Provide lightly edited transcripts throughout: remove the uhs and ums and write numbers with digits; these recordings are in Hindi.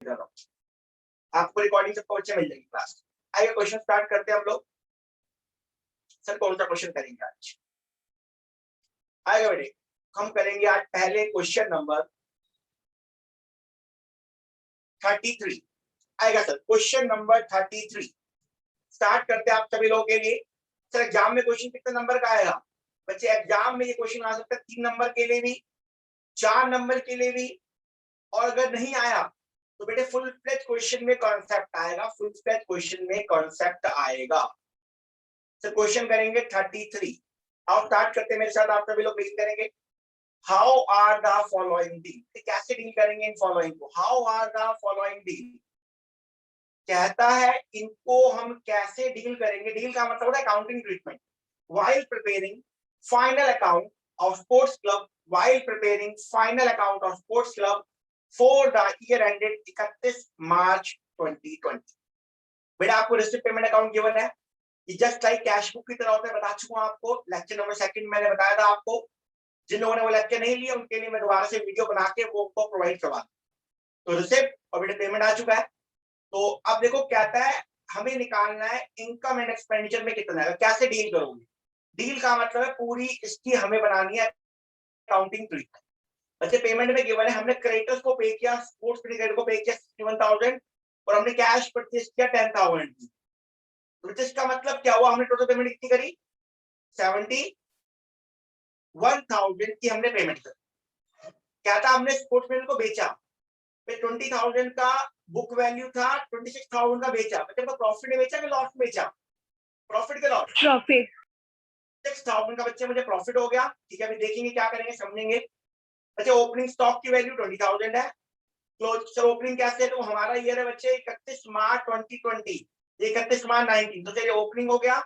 आपको रिकॉर्डिंग सबको बच्चे मिल जाएगी क्लास। आइए क्वेश्चन स्टार्ट करते हैं हम लोग। सर कौन सा क्वेश्चन करेंगे आज? आएगा बेटे, हम करेंगे आज पहले क्वेश्चन नंबर 33। आएगा सर क्वेश्चन नंबर 33। स्टार्ट करते हैं आप सभी लोगों के लिए। सर एग्जाम में क्वेश्चन कितने नंबर का आएगा बच्चे? एग्जाम में ये क्वेश्चन आ सकता है 3 नंबर के लिए भी, 4 नंबर के लिए भी, और अगर नहीं आया तो बेटे फुल फ्लेज क्वेश्चन में कॉन्सेप्ट आएगा। फुल फ्लेज क्वेश्चन में कॉन्सेप्ट आएगा। सर क्वेश्चन करेंगे 33। आओ स्टार्ट करते हैं मेरे साथ। आप सभी लोग बिगिन करेंगे। How are the following deal? कैसे डील करेंगे इन फॉलोइंग को? How are the following deal कहता है इनको हम कैसे डील करेंगे। डील का मतलब होता है accounting treatment. While preparing final account of sports club, while preparing final account of sports club for the year ended 31 मार्च 2020। बेटा आपको रिसिप्ट पेमेंट अकाउंट गिवन है। ये जस्ट लाइक कैश बुक की तरह होता है। बता चुका हूं आपको, लेक्चर नंबर 2 मैंने बताया था आपको। जिन लोगों ने वो लेक्चर नहीं लिया उनके लिए मैं दोबारा से वीडियो बना के वो आपको प्रोवाइड करवा। तो रिसिप्ट और बेटा पेमेंट आ चुका है। तो अब देखो कहता है हमें निकालना है इनकम एंड एक्सपेंडिचर में कितना है, कैसे डील करोगे। डील का मतलब है पूरी इसकी हमें बनानी है अकाउंटिंग ट्रीटमेंट। बच्चे पेमेंट में गिवन है हमने क्रेडिटर्स को पे किया, स्पोर्ट्स क्रेडिटर को पे किया 61,000 और हमने कैश परचेज किया 10,000 की। तो इसका मतलब क्या हुआ? हमने टोटल पेमेंट कितनी करी? 71,000 की हमने पेमेंट करी। क्या था? हमने स्पोर्ट्स क्रेडिटर को बेचा, 20,000 का बुक वैल्यू था, 26,000 का बेचा। मतलब प्रॉफिट में बेचा कि लॉस में बेचा? प्रॉफिट के लॉस? प्रॉफिट। 6,000 का बच्चे मुझे प्रॉफिट हो गया। ठीक है, अभी देखेंगे क्या करेंगे, समझेंगे। बच्चे ओपनिंग स्टॉक की वैल्यू 20,000 है। क्लोज सर ओपनिंग कैसे है? तो हमारा ईयर है बच्चे 31 मार्च 2020, 31 मार्च 19। तो चलिए ओपनिंग हो गया।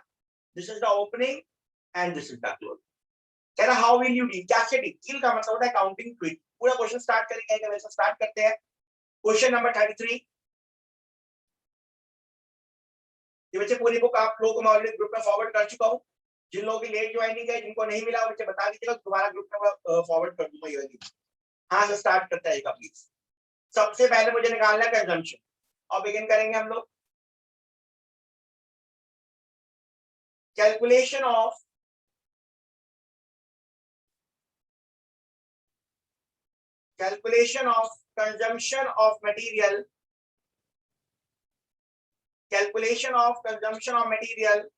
This is the opening and this is the close. कह रहा हाउ विल यू डील? कैसे डील? डील का मतलब होता है अकाउंटिंग ट्रीट। पूरा क्वेश्चन स्टार्ट करेंगे, वैसे स्टार्ट करते हैं। Question number 33। ये बच्चे पूरी बुक आप लोगों को मैं ऑलरेडी ग्रुप में फॉरवर्ड कर चुका हूं। जिन लोगों की लेट ज्वाइनिंग है, जिनको नहीं मिला, बच्चे बता दीजिएगा, दोबारा ग्रुप में फॉरवर्ड कर दूंगा ये वाली। हाँ सर स्टार्ट करते हैं प्लीज। सबसे पहले मुझे निकालना है कंजम्पशन और बिगिन करेंगे हम लोग। Calculation of consumption of material, calculation of consumption of material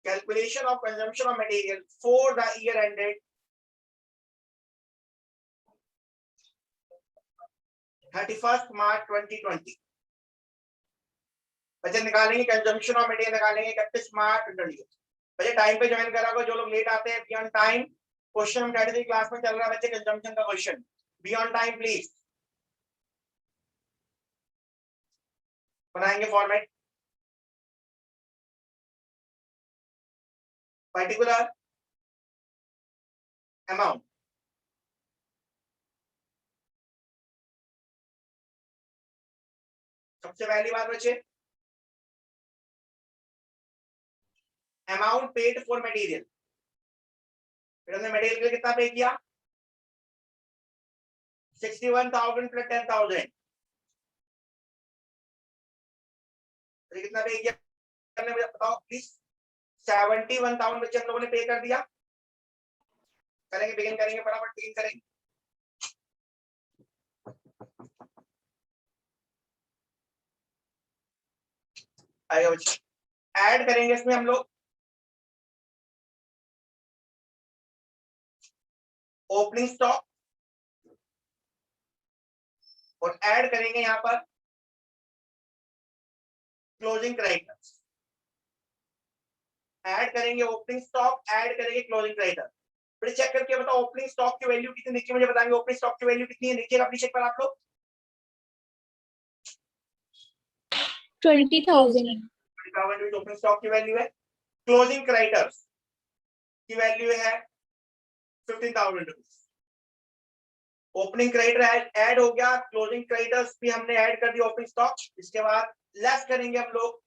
calculation of consumption of material for the year ended 31st March 2020। बच्चे निकालेंगे कंजम्पशन ऑफ मटेरियल, निकालेंगे 31 मार्च 2020। बच्चे टाइम पे ज्वाइन करा होगा, जो लोग लेट आते हैं बियॉन्ड टाइम। क्वेश्चन हम 33 क्लास में चल रहा है बच्चे कंजम्पशन का क्वेश्चन। बियॉन्ड टाइम प्लीज बनाएंगे फॉर्मेट। पर्टिकुलर अमाउंट, सबसे पहली बात बच्चे अमाउंट पेड फॉर मटेरियल। फिर हमने मटेरियल के लिए कितना पे किया? 61,000 प्लस 10,000। कितना पे किया हमने बताओ प्लीज? 71,000 बच्चे हम लोगों ने पे कर दिया। करेंगे, बिगिन करेंगे, फटाफट बिगिन करेंगे। आएगा बच्चे, ऐड करेंगे इसमें हम लोग ओपनिंग स्टॉक और ऐड करेंगे यहां पर क्लोजिंग क्रेडिटर्स। ऐड करेंगे ओपनिंग स्टॉक, ऐड करेंगे क्लोजिंग क्रेडिटर। फिर चेक करके बताओ ओपनिंग स्टॉक की वैल्यू कितनी, देखिए मुझे बताएंगे ओपनिंग स्टॉक की वैल्यू कितनी है। देखिएगा अपनी चेक पर आप लोग 20,000 ओपनिंग स्टॉक की वैल्यू है। क्लोजिंग क्रेडिटर्स की वैल्यू है 15,000 रुपीज। ओपनिंग क्रेडिटर ऐड हो गया, क्लोजिंग क्रेडिटर्स भी हमने ऐड कर दिया ओपनिंग स्टॉक। इसके बाद लेस करेंगे हम लोग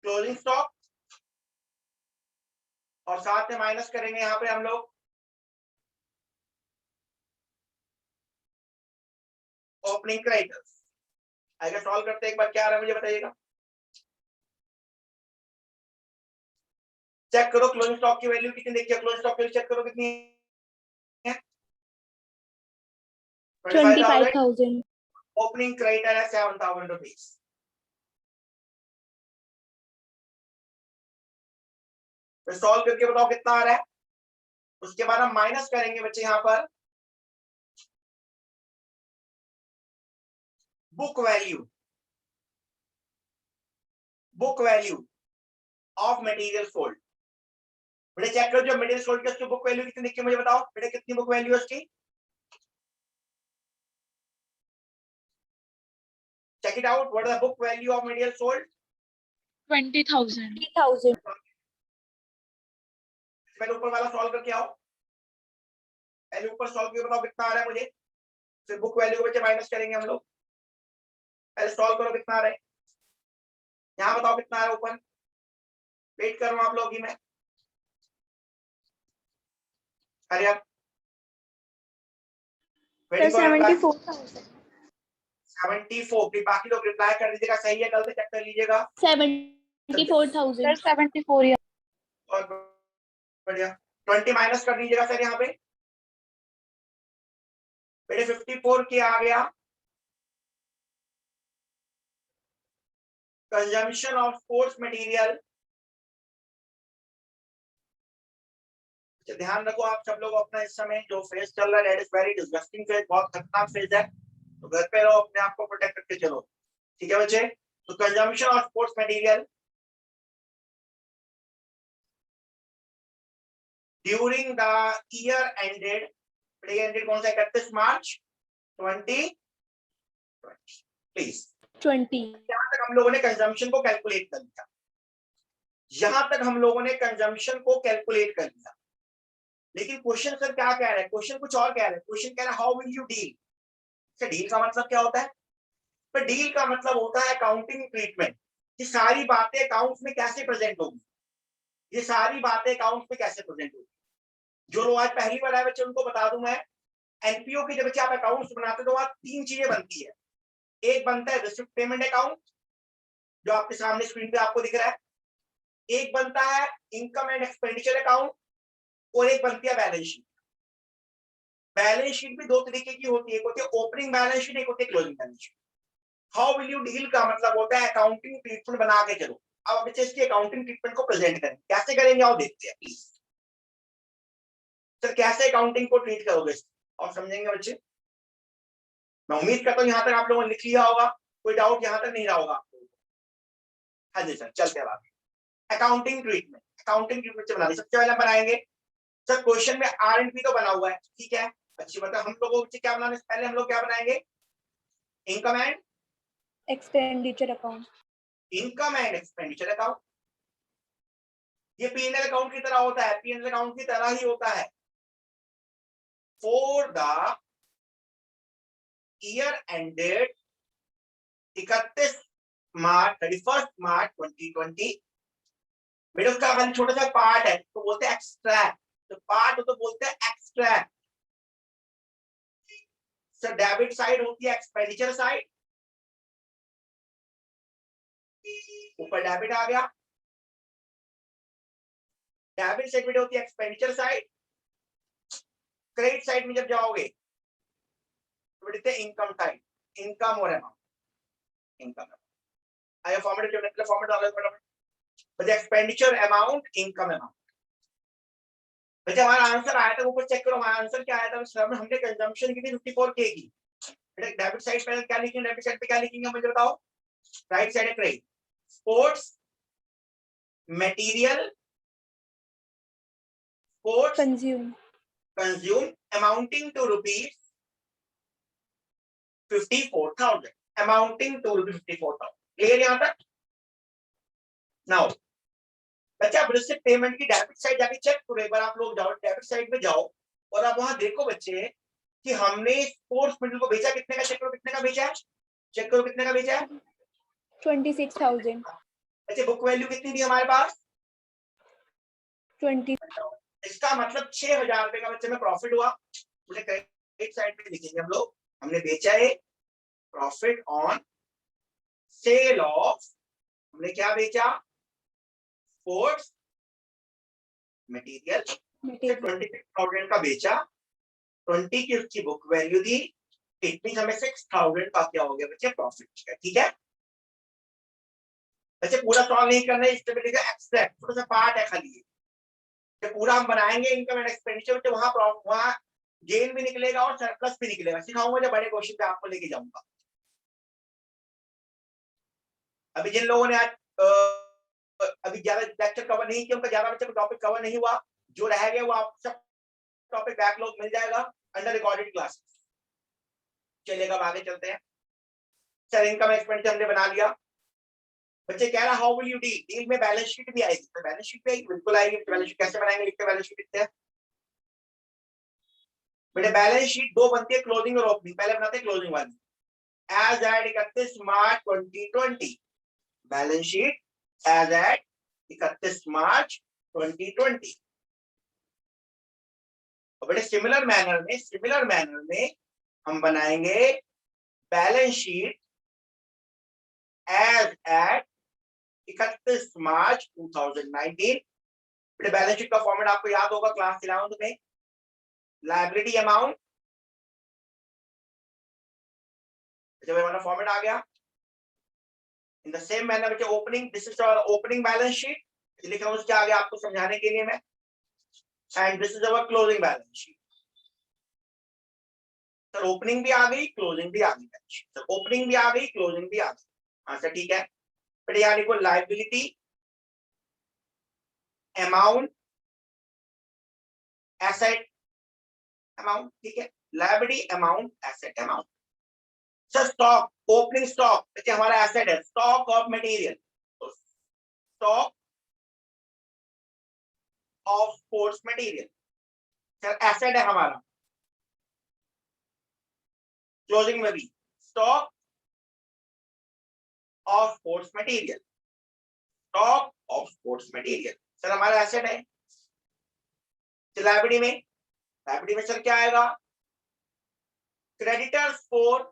क्लोजिंग स्टॉक और साथ में माइनस करेंगे यहाँ पे हम लोग ओपनिंग क्रेडिटर्स। आगे सॉल्व करते हैं, एक बार क्या आ रहा है मुझे बताइएगा। चेक करो क्लोजिंग स्टॉक की वैल्यू कितनी देखिए, क्लोजिंग स्टॉक की वैल्यू चेक करो कितनी है 25,000। ओपनिंग क्रेडिटर है 7,000 रुपीज। फिर सॉल्व करके बताओ कितना आ रहा है। उसके बाद हम माइनस करेंगे बच्चे यहाँ पर book value of material sold. बेटे चेक करो जो मटेरियल सोल्ड की उसकी बुक वैल्यू कितनी दिखी मुझे बताओ बेटे, कितनी बुक वैल्यू है उसकी। Check it out, what is the book value of material sold. 20,000। पहले ऊपर वाला सॉल्व करके आओ, पहले ऊपर सॉल्व करके बताओ कितना आ रहा है मुझे, फिर बुक वैल्यू को बच्चे माइनस करेंगे हम लोग। पहले सॉल्व करो कितना आ रहा है, यहाँ बताओ कितना आ रहा है ऊपर। वेट कर रहा हूं आप लोग ही मैं, अरे अब 74,000। 74। फिर बाकी लोग रिप्लाई कर दीजिएगा, सही है गलत चेक कर लीजिएगा। 74,000। 74। और बढ़िया 20 माइनस कर दीजिएगा सर यहाँ पे बेटे 54 की आ गया कंजम्पशन ऑफ स्पोर्ट्स मटेरियल। ध्यान रखो आप सब लोग अपना इस समय जो फेज चल रहा है that is very disgusting phase, बहुत खतरनाक फेज है, तो घर पे रहो, अपने आप को प्रोटेक्ट करके चलो, ठीक है बच्चे। तो consumption of sports material during the year ended, ended कौन सा 31 मार्च 2020 प्लीज। 20। यहां तक हम लोगों ने कंजम्पशन को कैलकुलेट कर लिया, यहां तक हम लोगों ने कंजम्पशन को कैलकुलेट कर लिया, लेकिन क्वेश्चन सर क्या कह रहा है, क्वेश्चन कुछ और कह रहा है। क्वेश्चन कह रहा है how will you deal. Deal का मतलब क्या होता है, पर डील का मतलब होता है अकाउंटिंग ट्रीटमेंट, ये सारी बातें अकाउंट्स में कैसे प्रेजेंट होगी, ये सारी बातें अकाउंट्स में कैसे प्रेजेंट होगी। जो लोग आज पहली बार आए बच्चे उनको बता दूं मैं, एनपीओ की जब बच्चे आप अकाउंट्स बनाते तो वहां 3 चीजें बनती है। एक बनता है रिसिप्ट पेमेंट अकाउंट जो आपके सामने स्क्रीन पे आपको दिख रहा है, एक बनता है इनकम एंड एक्सपेंडिचर अकाउंट, और एक बनती है बैलेंस शीट। बैलेंस शीट भी 2 तरीके की होती है, एक होती है ओपनिंग बैलेंस शीट, एक होती है closing balance sheet. How will you deal का मतलब होता है अकाउंटिंग ट्रीटमेंट बना के चलो। अब बच्चे इसकी अकाउंटिंग ट्रीटमेंट को प्रेजेंट करें, कैसे करेंगे आओ देखते हैं प्लीज। सर कैसे अकाउंटिंग को ट्रीट करोगे और समझेंगे बच्चे। मैं उम्मीद करता हूँ यहाँ तक आप लोगों ने लिख लिया होगा, कोई डाउट यहाँ तक नहीं रहा होगा आपको। हाँ जी सर चलते हैं आगे। अकाउंटिंग ट्रीटमेंट, अकाउंटिंग ट्रीटमेंट से बनाने सबसे पहले बनाएंगे सर, क्वेश्चन में आर एंड पी तो बना हुआ है, ठीक है अच्छी बात है। हम लोगों को क्या बनाने से पहले हम लोग क्या बनाएंगे, income and expenditure account. Income and expenditure account, ये पीएनएल अकाउंट की तरह होता है, पीएनएल अकाउंट की तरह ही होता है। फॉर द ईयर एंडेड 31 मार्च 31 मार्च 2020, मेरे उसका खाली छोटा सा पार्ट है तो बोलते हैं एक्सट्रैक्ट, तो पार्ट हो तो बोलते हैं एक्सट्रैक्ट। सर डेबिट साइड होती है एक्सपेंडिचर साइड, ऊपर डेबिट आ गया, डेबिट साइड होती है एक्सपेंडिचर साइड। क्रेडिट साइड में जब जाओगे तो बोलते हैं इनकम साइड, इनकम और अमाउंट, इनकम आया फॉर्मेट जो निकला फॉर्मेट डालो फटाफट, बस एक्सपेंडिचर अमाउंट इनकम अमाउंट। बच्चे हमारा आंसर आया था ऊपर चेक करो, हमारा आंसर क्या आया था सर, हमने कंजम्पशन की थी 54 के की। बेटा डेबिट साइड पे क्या लिखेंगे, डेबिट साइड पे क्या लिखेंगे मुझे बताओ। राइट साइड है credit, sports material, sports consume amounting to rupees 54,000, amounting to rupees 54,000। Clear यहां तक। नाउ बच्चा आप रिसिप्ट पेमेंट की डेबिट साइड जाके चेक करो एक बार, आप लोग जाओ डेबिट साइड में जाओ और आप वहां देखो बच्चे कि हमने स्पोर्ट्स मटेरियल को बेचा कितने का, चेक करो कितने का बेचा है, चेक करो कितने का बेचा है 26,000। बच्चे बुक वैल्यू कितनी थी हमारे पास 20. इसका मतलब 6,000 रुपए का बच्चे में प्रॉफिट हुआ। मुझे क्रेडिट साइड पे लिखेंगे हम लोग, हमने बेचा है प्रॉफिट ऑन सेल ऑफ, हमने क्या बेचा स्पोर्ट्स मटेरियल, 26,000 का बेचा, 20 की उसकी book value the, it means हमें 6,000 का क्या हो गया बच्चे प्रॉफिट। ठीक है बच्चे, पूरा सॉल्व नहीं करना है, इस पे लिखा एक्सट्रैक्ट, थोड़ा सा पार्ट है खाली। जब पूरा हम बनाएंगे इनकम एंड एक्सपेंडिचर तो वहां गेन भी निकलेगा और सरप्लस भी निकलेगा, सिखाऊंगा जब बड़े क्वेश्चन पे आपको लेके जाऊंगा। अभी जिन लोगों ने आज अभी ज्यादा लेक्चर कवर नहीं किया, उनका ज्यादा बच्चे टॉपिक कवर नहीं हुआ, जो रह गए वो आप सब टॉपिक बैकलॉग मिल जाएगा अंडर रिकॉर्डेड क्लास। चलिएगा अब आगे चलते हैं। सर इनकम एक्सपेंडिचर हमने बना लिया। बच्चे कह रहा हाउ विल यू डील में बैलेंस शीट भी आएगी, तो बैलेंस शीट भी आएगी, बिल्कुल आएगी। बैलेंस शीट कैसे बनाएंगे, लिखते बैलेंस शीट लिखते हैं बेटे। बैलेंस शीट दो बनती है, क्लोजिंग और ओपनिंग। पहले बनाते हैं क्लोजिंग वाली। एज एट 31 मार्च 2020, बैलेंस शीट एज एट 31 मार्च 2020। और बेटे सिमिलर मैनर में हम बनाएंगे बैलेंस शीट एज एट 31 मार्च 2019। बेटे बैलेंस शीट का फॉर्मेट आपको याद होगा क्लास 11 में, लायबिलिटी अमाउंट, जब हमारा फॉर्मेट आ गया। इन द सेम मैनर बच्चे opening, this is our opening balance sheet, लिखा हूं उसके आगे आपको समझाने के लिए मैं, and this is our closing balance sheet. Sir opening भी आ गई, क्लोजिंग भी आ गई, सर ओपनिंग भी आ गई, क्लोजिंग भी आ गई। हाँ सर ठीक है बेटे, यहाँ लिखो लायबिलिटी अमाउंट एसेट अमाउंट। ठीक है, liability amount asset amount. Sir stock, opening stock बच्चे हमारा एसेट है, स्टॉक ऑफ मटेरियल, तो stock of sports material sir asset है हमारा। क्लोजिंग में भी stock of sports material, stock of sports material sir हमारा एसेट है। लायबिलिटी में सर क्या आएगा, creditors for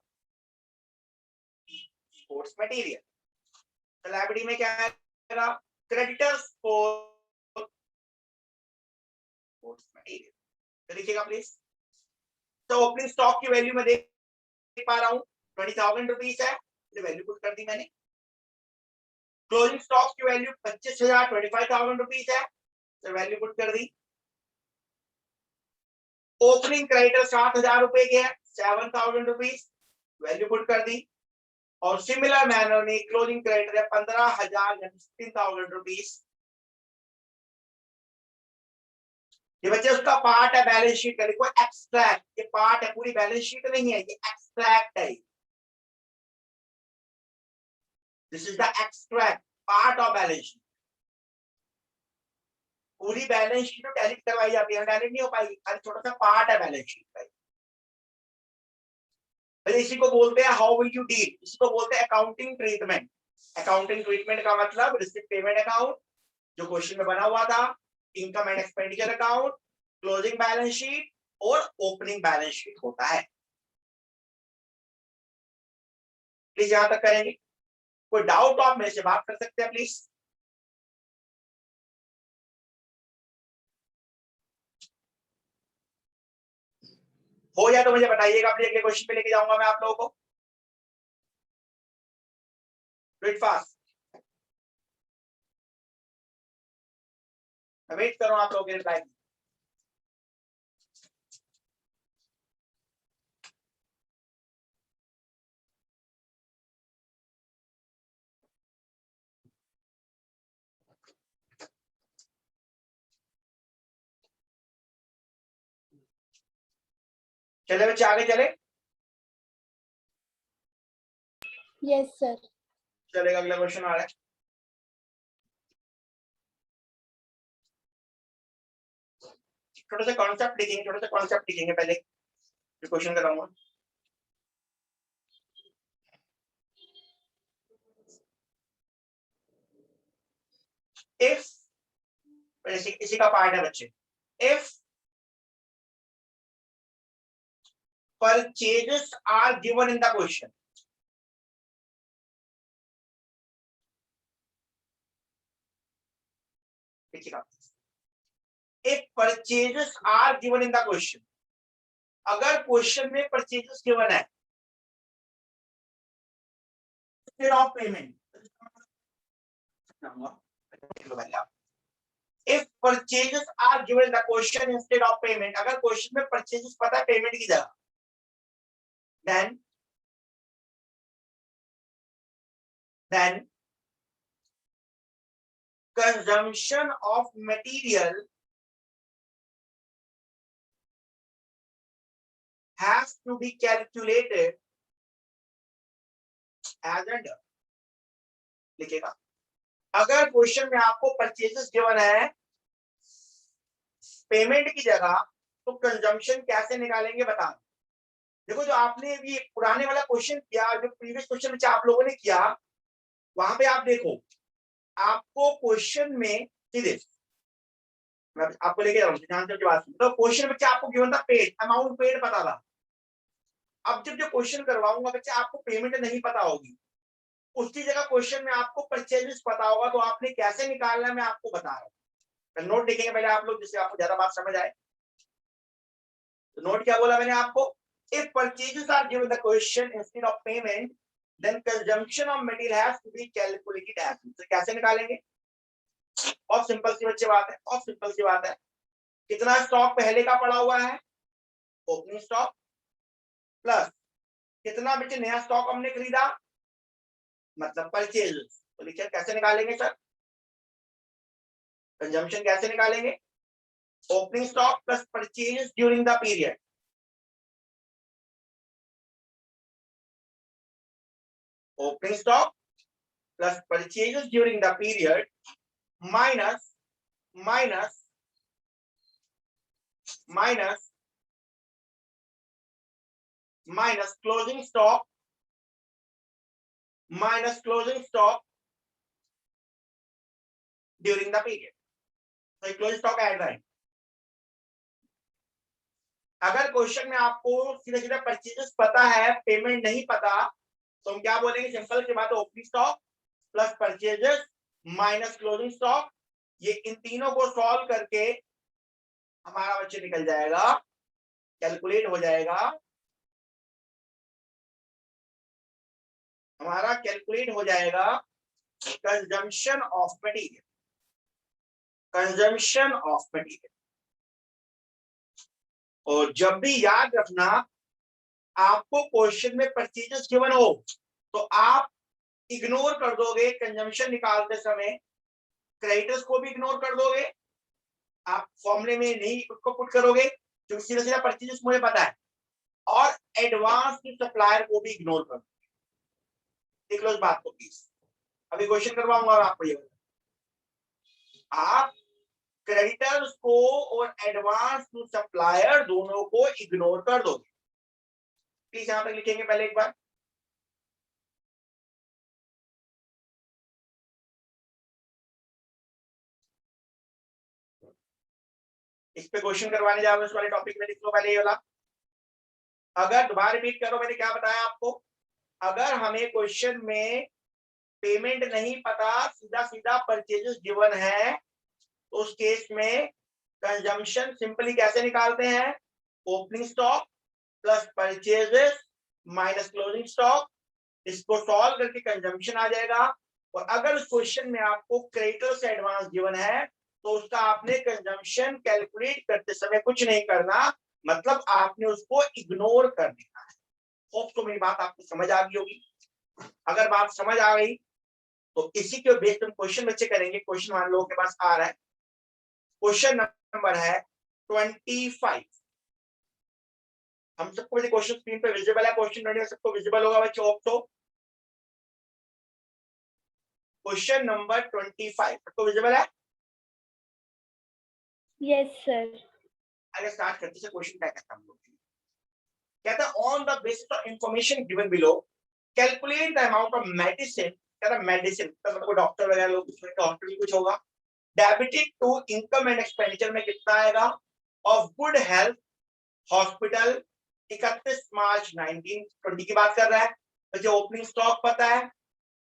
sports material. Liability में क्या आएगा, क्रेडिटर्स फॉर स्पोर्ट्स मटेरियल। तो लिखिएगा प्लीज। तो ओपनिंग स्टॉक की वैल्यू में देख पा रहा हूं 20,000 रुपीज है, वैल्यू पुट कर दी मैंने। क्लोजिंग स्टॉक की वैल्यू 25,000 25,000 रुपीज है, तो वैल्यू पुट कर दी। ओपनिंग क्रेडिटर 7,000 रुपए के है, 7,000 रुपीज, वैल्यू पुट कर दी। और सिमिलर मैनर में क्लोजिंग क्रेडिटर है 15,000 15,000 रुपीज। ये बच्चे उसका पार्ट है बैलेंस शीट का, लिखो एक्सट्रैक्ट, ये पार्ट है, पूरी बैलेंस शीट नहीं है, ये एक्सट्रैक्ट है। This is the extract part of balance sheet. पूरी बैलेंस शीट टैली करवाई जाती है, टैली नहीं हो पाएगी, खाली छोटा सा पार्ट है बैलेंस शीट का। इसी को बोलते हैं हाउ विल यू डील, इसी को बोलते हैं अकाउंटिंग ट्रीटमेंट। अकाउंटिंग ट्रीटमेंट का मतलब रिसिप्ट पेमेंट अकाउंट जो क्वेश्चन में बना हुआ था, income and expenditure account, closing balance sheet और ओपनिंग बैलेंस शीट होता है। प्लीज यहां तक करेंगे, कोई डाउट आप मेरे से बात कर सकते हैं प्लीज। हो जाए तो मुझे बताइएगा, अपने अगले क्वेश्चन पे लेके जाऊंगा मैं आप लोगों को। डू इट फास्ट, मैं वेट कर रहा हूं आप लोगों के रिप्लाई। चले बच्चे आगे चले। Yes, sir. चलेगा, अगला क्वेश्चन आ रहा है। छोटा सा कॉन्सेप्ट लिखेंगे पहले, फिर क्वेश्चन कराऊंगा। इफ, इसी का पार्ट है बच्चे, if purchases are given in the question, if purchases are given in the question, अगर क्वेश्चन में परचेजेस गिवन है instead of payment, if purchases are given in the question instead of payment, अगर क्वेश्चन में परचेजेस पता है पेमेंट की जगह, then consumption of material has to be calculated as under, लिखेगा। अगर क्वेश्चन में आपको परचेजेस गिवन है पेमेंट की जगह, तो कंजम्पशन कैसे निकालेंगे बता। देखो जो आपने अभी पुराने वाला क्वेश्चन किया, जो प्रीवियस क्वेश्चन में आप लोगों ने किया, वहां पे आप देखो आपको क्वेश्चन में सीधे मैं आपको लेके जा रहा हूँ ध्यान से बात सुनो। तो क्वेश्चन बच्चे आपको गिवन था पेड, अमाउंट पेड पता था। अब जब जो क्वेश्चन करवाऊंगा बच्चे आपको पेमेंट नहीं पता होगी, उसकी जगह क्वेश्चन में आपको परचेजेस पता होगा, तो आपने कैसे निकालना है मैं आपको बता रहा हूँ। नोट लिखेंगे पहले आप लोग, जिससे आपको ज्यादा बात समझ आए। तो नोट क्या बोला मैंने आपको, if purchases are given the question instead of payment, then consumption of material has to be calculated as, तो कैसे निकालेंगे? और सिंपल सी बच्चे बात है, और सिंपल सी बात है, कितना स्टॉक पहले का पड़ा हुआ है, ओपनिंग स्टॉक, प्लस कितना बच्चे नया स्टॉक हमने खरीदा, मतलब परचेजेस। तो लिखिए कैसे निकालेंगे सर, कंजम्पशन कैसे निकालेंगे, opening stock plus purchases during the period, opening stock plus purchases during the period minus closing stock during the period. So closing stock add करें। अगर क्वेश्चन में आपको सीधा सीधा परचेजेस पता है पेमेंट नहीं पता, तो हम क्या बोलेंगे, सिंपल सी बात है, opening stock plus purchases minus closing stock. ये इन तीनों को सॉल्व करके हमारा बच्चे निकल जाएगा, कैलकुलेट हो जाएगा, हमारा कैलकुलेट हो जाएगा consumption of material, consumption of material. और जब भी याद रखना, आपको क्वेश्चन में परचेजेस गिवन हो तो आप इग्नोर कर दोगे कंजम्पशन निकालते समय, क्रेडिटर्स को भी इग्नोर कर दोगे, आप फॉर्मूले में नहीं उसको पुट करोगे क्योंकि सीधा सीधा परचेजेस मुझे पता है, और एडवांस की सप्लायर को भी इग्नोर कर दोगे। देख लो इस बात को प्लीज, अभी क्वेश्चन करवाऊंगा और आपको ये आप क्रेडिटर्स को और एडवांस टू सप्लायर दोनों को इग्नोर कर दोगे। प्लीज यहां तक लिखेंगे पहले एक बार, इस पे क्वेश्चन करवाने जा रहे हैं, इस वाले टॉपिक में लिख लो पहले ये वाला। अगर दोबारा रिपीट करो, मैंने क्या बताया आपको, अगर हमें क्वेश्चन में पेमेंट नहीं पता, सीधा सीधा परचेजेस गिवन है, तो उस केस में कंजम्पशन सिंपली कैसे निकालते हैं, opening stock plus purchases minus closing stock, इसको सॉल्व करके कंजम्पशन आ जाएगा। और अगर क्वेश्चन में आपको क्रेडिटर्स एडवांस गिवन है, तो उसका आपने कंजम्पशन कैलकुलेट करते समय कुछ नहीं करना, मतलब आपने उसको इग्नोर कर देना है। होप तो मेरी बात आपको समझ आ गई होगी। अगर बात समझ आ गई तो इसी के बेस पे क्वेश्चन बच्चे करेंगे। क्वेश्चन मान लोगों के पास आ रहा है, क्वेश्चन नंबर है 25। हम सबको क्वेश्चन स्क्रीन पे विजिबल है, क्वेश्चन 20 सबको विजिबल होगा बच्चों, होप तो। क्वेश्चन नंबर 25 सबको विजिबल है? Yes, sir. आगे स्टार्ट करते हैं। क्वेश्चन क्या कहता है हम लोग, कहता है on the basis of information given below calculate the amount of medicine. कहता है मेडिसिन मतलब डॉक्टर वगैरह लोग, उसमें हॉस्पिटल कुछ होगा, debited to income and expenditure में कितना आएगा? Of good health hospital 31 March 1920 की बात कर रहा है। मुझे ओपनिंग स्टॉक पता है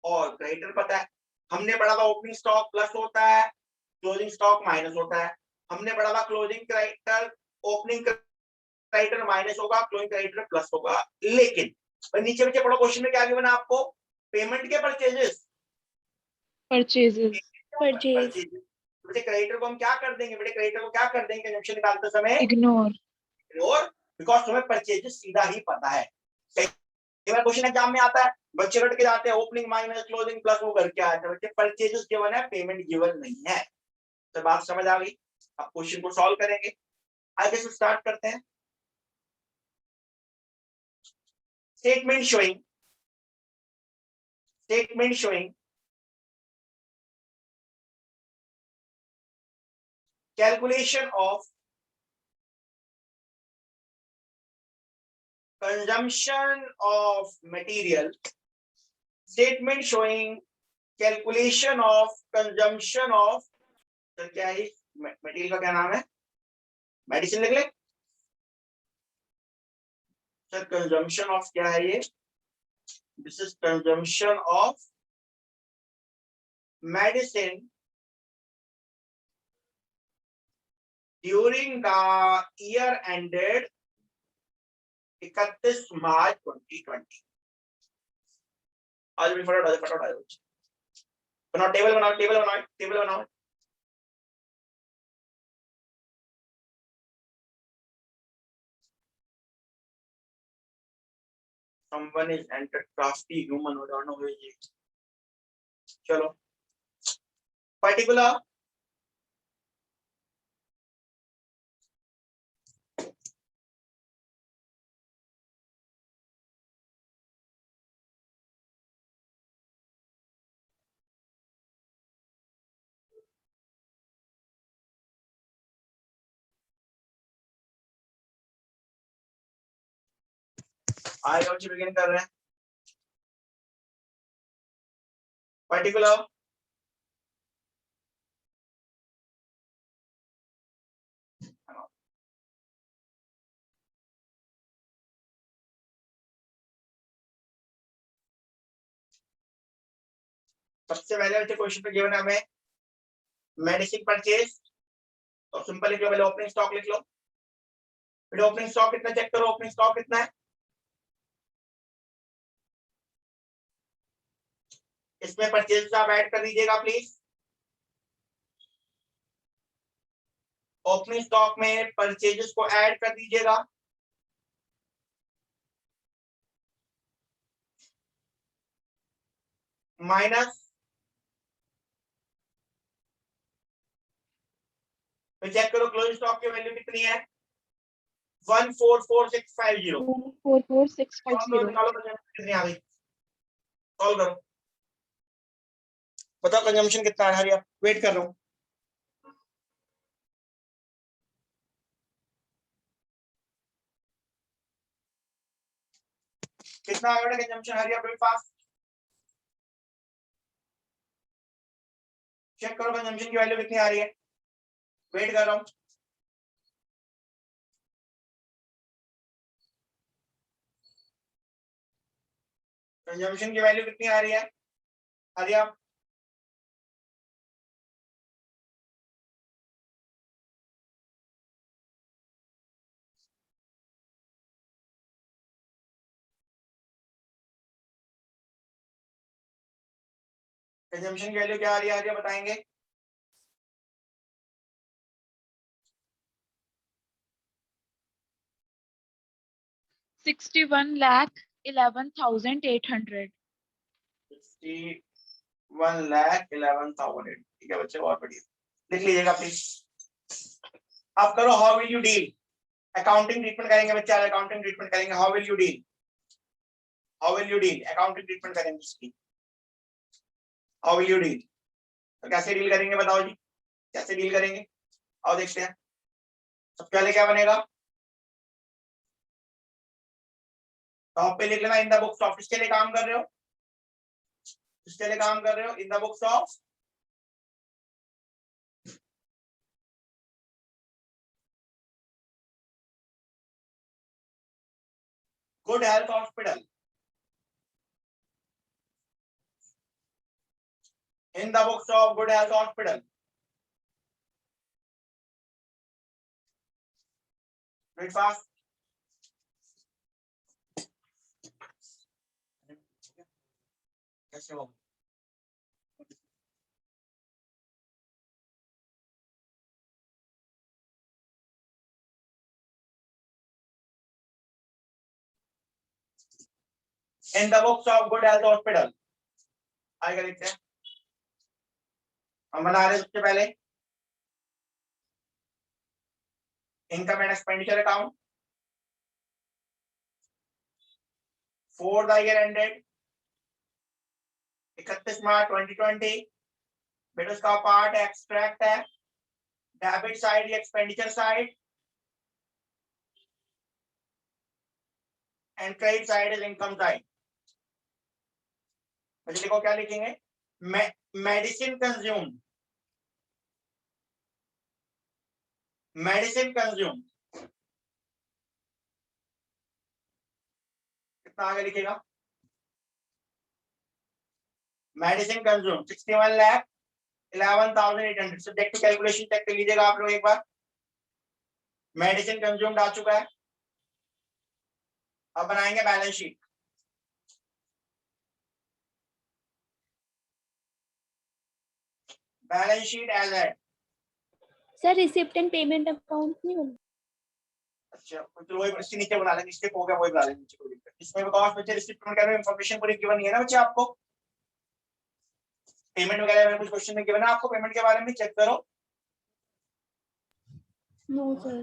और क्रेडिटर पता है। हमने पढ़ा था ओपनिंग स्टॉक प्लस होता है, क्लोजिंग स्टॉक माइनस होता है। हमने पढ़ा था closing creditor, opening creditor minus होगा, क्लोजिंग क्रेडिटर प्लस होगा। लेकिन नीचे नीचे पढ़ो, क्वेश्चन में क्या गिवन है आपको? पेमेंट के परचेजेस, परचेजेस, परचेज, बेटे क्रेडिटर को हम क्या कर देंगे? बेटे क्रेडिटर को क्या कर देंगे कंजम्पशन निकालते समय? इग्नोर, इग्नोर, बिकॉज तुम्हें परचेजेस सीधा ही पता है। कई बार क्वेश्चन एग्जाम में आता है, बच्चे रट के जाते हैं ओपनिंग माइनस क्लोजिंग प्लस, वो करके आते हैं। बच्चे परचेजेस गिवन है, पेमेंट गिवन नहीं है। तो बात समझ आ गई? अब क्वेश्चन को सॉल्व करेंगे। आगे से स्टार्ट करते हैं। Statement showing calculation of consumption of material, statement showing calculation of consumption of, sir क्या है मटेरियल का क्या नाम है? मेडिसिन लिख ले सर। कंजम्पशन ऑफ क्या है ये? This is consumption of medicine during the year ended 31 मार्च 2020। आज भी फटाफट बनाओ, टेबल बनाओ। someone is entered crafty human, I don't know who is it. चलो पर्टिकुलर आगे और बिगिन कर रहे हैं। पर्टिकुलर सबसे पहले बच्चे क्वेश्चन पे गिवन है हमें मेडिसिन परचेज, और सिंपल लिख लो, पहले ओपनिंग स्टॉक लिख लो। फिर ओपनिंग स्टॉक कितना चेक करो, ओपनिंग स्टॉक कितना है? इसमें परचेज आप ऐड कर दीजिएगा प्लीज। ओपनिंग स्टॉक में परचेजेस को ऐड कर दीजिएगा। माइनस, फिर चेक करो क्लोजिंग स्टॉक की वैल्यू कितनी है? 144650। 144650। निकालो कितनी आ गई, सॉल्व करो, बताओ कंजम्पशन कितना आ रहा है? वेट कर रहा हूँ। कितना आ गया कंजम्पशन हरिया ब्रेकफास्ट? चेक करो कंजम्पशन की वैल्यू कितनी आ रही है। वेट कर रहा हूँ। कंजम्पशन की वैल्यू कितनी आ रही है हरिया? कंजम्पशन की वैल्यू क्या आ रही है हरिया, बताएंगे? $61,11,800। 61,11,800। ठीक है बच्चे, बहुत बढ़िया, लिख लीजिएगा प्लीज। अब करो how will you deal. Accounting treatment करेंगे बच्चे, अकाउंटिंग ट्रीटमेंट करेंगे। How will you deal, accounting treatment करेंगे इसकी। हाउ विल यू डील, तो कैसे डील करेंगे बताओ जी, कैसे डील करेंगे? आओ देखते हैं। सबसे पहले क्या बनेगा? टॉप पे लिख लेना इन द बुक्स ऑफ, किसके लिए काम कर रहे हो? किसके लिए काम कर रहे हो? In the books of good health hospital, in the books of Good Health Hospital. Read fast. कैसे हो? In the books of Good Health Hospital. आएगा लिखते हैं। हम बना रहे सबसे पहले income and expenditure account for the year ended 31 मार्च 2020। बेटा उसका पार्ट एक्सट्रैक्ट है, डेबिट साइड या expenditure side and credit side is income side. मुझे देखो क्या लिखेंगे, मेडिसिन कंज्यूम, मेडिसिन कंज्यूम कितना आगे लिखेगा, medicine consume 61,11,800। Subject calculation check कर लीजिएगा आप लोग एक बार। मेडिसिन कंज्यूम्ड आ चुका है। अब बनाएंगे balance sheet. Balance sheet as at. Sir receipt and payment account नहीं बना। अच्छा तो वही इसके नीचे बना लेंगे, स्टेप हो गया वही बना लेंगे नीचे कोई दिक्कत। इसमें कॉस्ट बच्चे रिसिप्ट पेमेंट वगैरह इंफॉर्मेशन पूरी गिवन नहीं है ना बच्चे आपको। पेमेंट वगैरह में कुछ क्वेश्चन में गिवन है आपको, पेमेंट के बारे में चेक करो। No sir.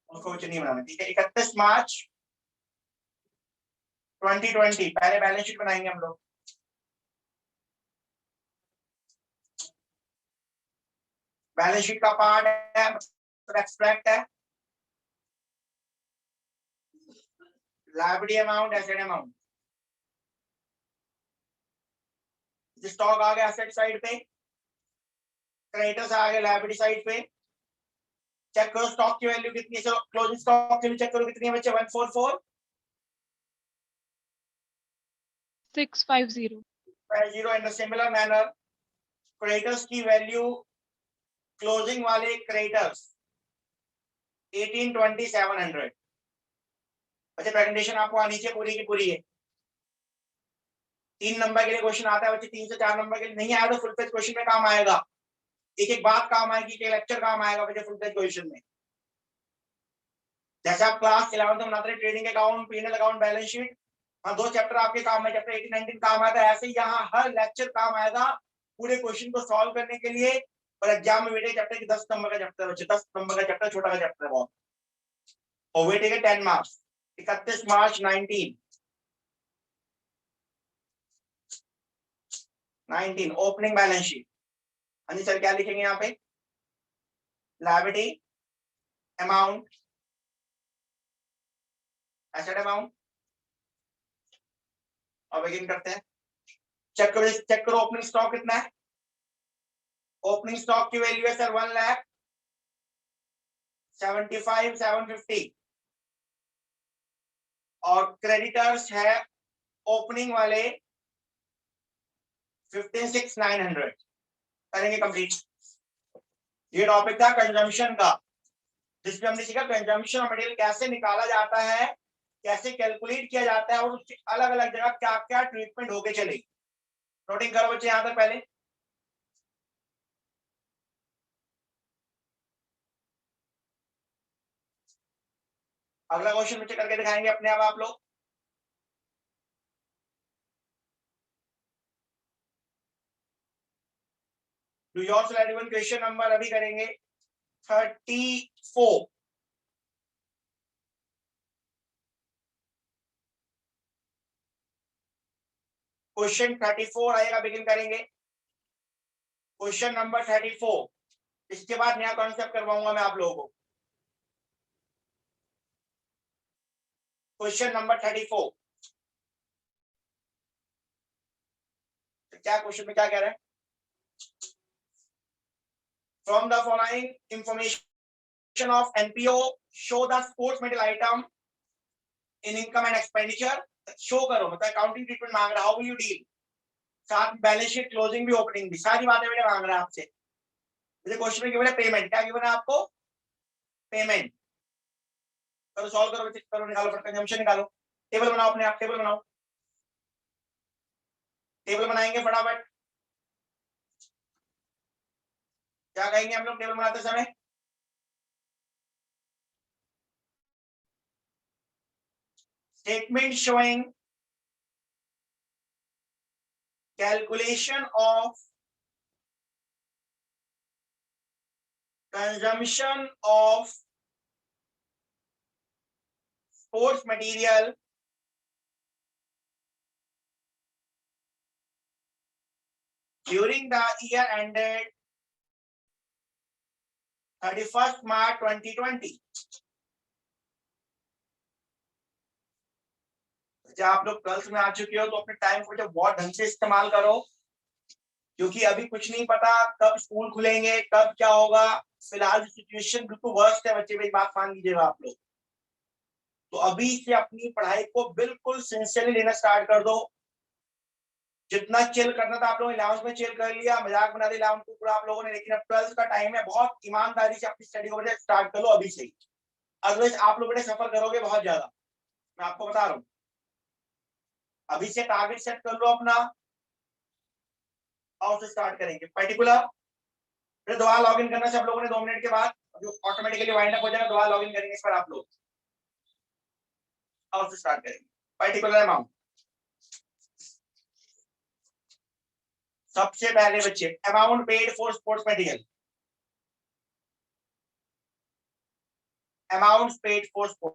उसको कुछ नहीं बनाना, ठीक है। 31 मार्च 2020 पहले बैलेंस शीट बनाएंगे हम लोग। बैलेंस शीट का पार्ट है एक्सट्रैक्ट है, liability amount, asset amount. Stock आ गया एसेट साइड पे, क्रेडिटर्स आ गए लायबिलिटी साइड पे। चेक करो स्टॉक की वैल्यू कितनी है, चलो क्लोजिंग स्टॉक की वैल्यू चेक करो कितनी है बच्चे, 144 650 0। इन सिमिलर मैनर क्रेडिटर्स की वैल्यू क्लोजिंग वाले क्रेडिटर्स 18,2700। बच्चे प्रेजेंटेशन आपको आनी चाहिए पूरी की पूरी है। 3 नंबर के लिए क्वेश्चन आता है बच्चे, 3 से 4 नंबर के लिए नहीं आया तो फुल पेज क्वेश्चन में काम आएगा। एक एक बात काम आएगी, एक लेक्चर काम आएगा बच्चे फुल पेज क्वेश्चन में। जैसे आप क्लास 11 में बनाते हैं trading account, PNL account, balance sheet, हाँ 2 चैप्टर आपके काम है, चैप्टर 18 19 काम आता है। ऐसे ही यहाँ हर लेक्चर काम आएगा पूरे क्वेश्चन को सॉल्व करने के लिए। और एग्जाम में वेटेज चैप्टर की 10 नंबर का चैप्टर बच्चे, 10 नंबर का चैप्टर, छोटा का चैप्टर है बहुत, और वेटेज है 10 मार्क्स। 31 मार्च 19 ओपनिंग बैलेंस शीट। हाँ जी सर क्या लिखेंगे यहाँ पे, लायबिलिटी अमाउंट, एसेट अमाउंट, और बिगिन करते हैं। चेक करो ओपनिंग स्टॉक कितना है। ओपनिंग स्टॉक की वैल्यू है सर 1,75,750 और क्रेडिटर्स है ओपनिंग वाले 15,6,900। करेंगे कंप्लीट। ये टॉपिक था कंजम्पशन का, जिसमें हमने सीखा कंजम्पशन ऑफ मटेरियल कैसे निकाला जाता है, कैसे कैलकुलेट किया जाता है और उसकी अलग अलग जगह क्या क्या ट्रीटमेंट होके चलेगी। नोटिंग करो बच्चे यहां तक पहले। अगला क्वेश्चन बच्चे करके दिखाएंगे अपने आप लोग। Do your select question number अभी करेंगे 34। क्वेश्चन 34 आएगा, बिगिन करेंगे क्वेश्चन नंबर 34। इसके बाद नया कॉन्सेप्ट करवाऊंगा मैं आप लोगों को। क्वेश्चन नंबर 34 क्या क्वेश्चन में क्या कह रहे हैं, from the following information of NPO show the sports medal item in income and expenditure show करो, मतलब अकाउंटिंग ट्रीटमेंट मांग रहा, हाउ विल यू डील, साथ में बैलेंस शीट, क्लोजिंग भी, ओपनिंग भी, सारी बातें बेटा मांग रहा है आपसे। जैसे क्वेश्चन में गिवन है पेमेंट, क्या गिवन है आपको, पेमेंट। करो सॉल्व करो, करो निकालो, कंजम्पशन निकालो, टेबल बनाओ अपने आप, टेबल बनाओ, टेबल बनाएंगे फटाफट। क्या कहेंगे हम लोग टेबल बनाते समय, statement showing calculation of consumption of sports material during the year ended 31st March 2020। जब आप लोग 12th में आ चुके हो तो अपने टाइम को जब बहुत ढंग से इस्तेमाल करो, क्योंकि अभी कुछ नहीं पता कब स्कूल खुलेंगे, कब क्या होगा। फिलहाल सिचुएशन बिल्कुल वर्स्ट है बच्चे, मेरी बात मान लीजिएगा आप लोग। तो अभी से अपनी पढ़ाई को बिल्कुल सिंसियरली लेना स्टार्ट कर दो। जितना चिल करना था आप लोगों ने 11th में चिल कर लिया, मजाक बना दिया 11th को पूरा आप लोगों ने, लेकिन अब 12th का टाइम है, बहुत ईमानदारी से अपनी स्टडी को स्टार्ट कर लो अभी से ही, अदरवाइज आप लोग बेटे सफर करोगे बहुत ज्यादा, मैं आपको बता रहा हूँ। अभी से टारगेट सेट कर लो अपना और से स्टार्ट करेंगे पर्टिकुलर। फिर दोबारा लॉग इन करना सब लोगों ने 2 मिनट के बाद, जो ऑटोमेटिकली वाइंड अप हो जाएगा, दोबारा लॉग इन करेंगे इस पर आप लोग और से स्टार्ट करेंगे पर्टिकुलर अमाउंट। सबसे पहले बच्चे amount paid for sports material, amount paid for sports